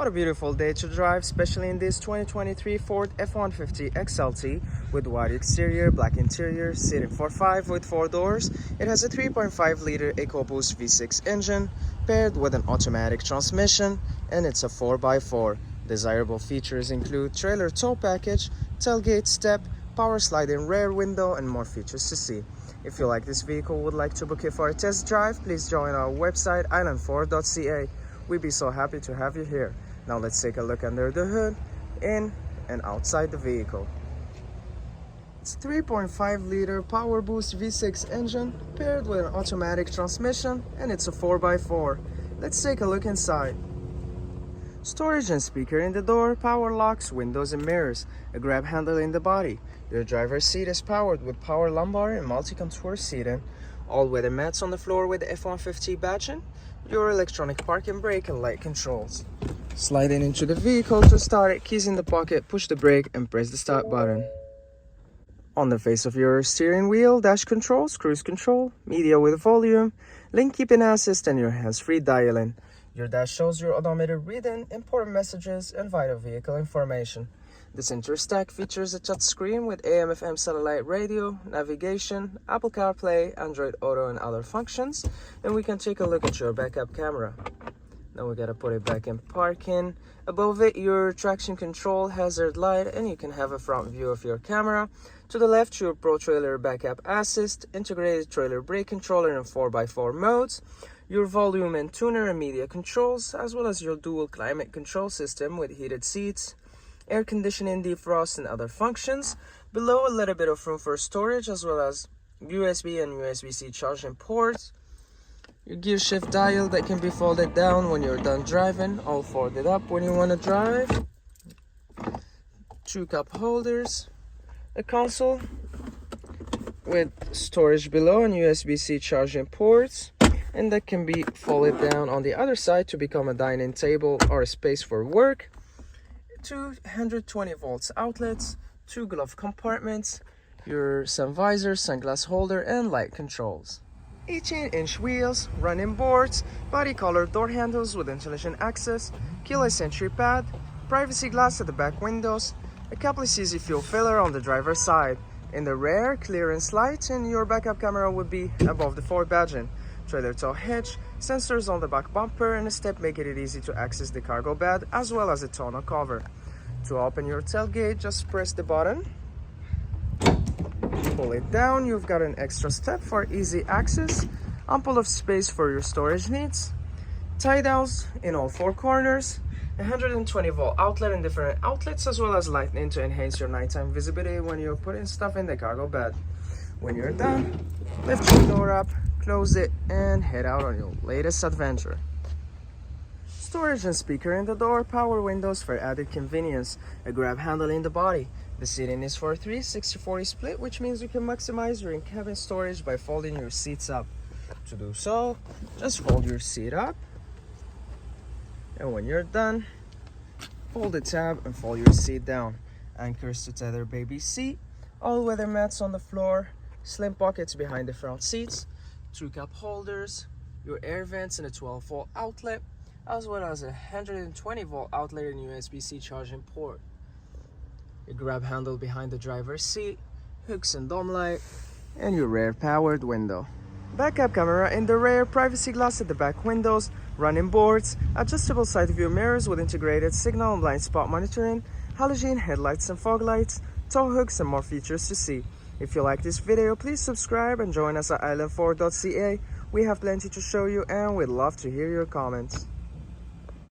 What a beautiful day to drive, especially in this 2023 Ford F-150 XLT with white exterior, black interior, seating for 5 with 4 doors. It has a 3.5-liter EcoBoost V6 engine paired with an automatic transmission, and it's a 4x4. Desirable features include trailer tow package, tailgate step, power sliding rear window, and more features to see. If you like this vehicle and would like to book it for a test drive, please join our website island4.ca. We'd be so happy to have you here. Now let's take a look under the hood, in and outside the vehicle. It's a 3.5-liter Power Boost V6 engine paired with an automatic transmission, and it's a 4x4. Let's take a look inside. Storage and speaker in the door, power locks, windows and mirrors, a grab handle in the body. Your driver's seat is powered with power lumbar and multi-contour seating, all-weather mats on the floor with the F-150 badging, your electronic parking brake and light controls. Sliding into the vehicle to start it, keys in the pocket, push the brake and press the start button. On the face of your steering wheel, dash controls, cruise control, media with volume, lane keeping assist and your hands-free dialing. Your dash shows your odometer reading, important messages and vital vehicle information. The center stack features a touch screen with AM/FM satellite radio, navigation, Apple CarPlay, Android Auto and other functions. And we can take a look at your backup camera. Now we gotta put it back in parking. Above it, your traction control hazard light, and you can have a front view of your camera. To the left, your Pro Trailer Backup Assist, integrated trailer brake controller in 4x4 modes, your volume and tuner and media controls, as well as your dual climate control system with heated seats, air conditioning, defrost, and other functions. Below, a little bit of room for storage, as well as USB and USB-C charging ports. Your gear shift dial that can be folded down when you're done driving, all folded up when you want to drive. 2 cup holders, a console with storage below and USB-C charging ports, and that can be folded down on the other side to become a dining table or a space for work. 220 volts outlets, 2 glove compartments, your sun visor, sunglass holder, and light controls. 18-inch wheels, running boards, body color door handles with intelligent access, keyless entry pad, privacy glass at the back windows, a coupless easy fuel filler on the driver's side. In the rear, clearance lights, and your backup camera would be above the Ford badging. Trailer tow hitch, sensors on the back bumper, and a step making it easy to access the cargo bed as well as a tonneau cover. To open your tailgate, just press the button. Pull it down, you've got an extra step for easy access, ample of space for your storage needs, tie downs in all 4 corners, 120 volt outlet in different outlets, as well as lighting to enhance your nighttime visibility when you're putting stuff in the cargo bed. When you're done, lift your door up, close it, and head out on your latest adventure. Storage and speaker in the door, power windows for added convenience, a grab handle in the body. The seating is for 3 60/40 split, which means you can maximize your in-cabin storage by folding your seats up. To do so, just fold your seat up, and when you're done, fold the tab and fold your seat down. Anchors to tether baby seat, all-weather mats on the floor, slim pockets behind the front seats, 2 cup holders, your air vents and a 12 volt outlet, as well as a 120 volt outlet and USB-C charging port. Your grab handle behind the driver's seat, hooks and dome light, and your rear powered window. Backup camera in the rear, privacy glass at the back windows, running boards, adjustable side view mirrors with integrated signal and blind spot monitoring, halogen headlights and fog lights, tow hooks, and more features to see. If you like this video, please subscribe and join us at island4.ca. We have plenty to show you, and we'd love to hear your comments.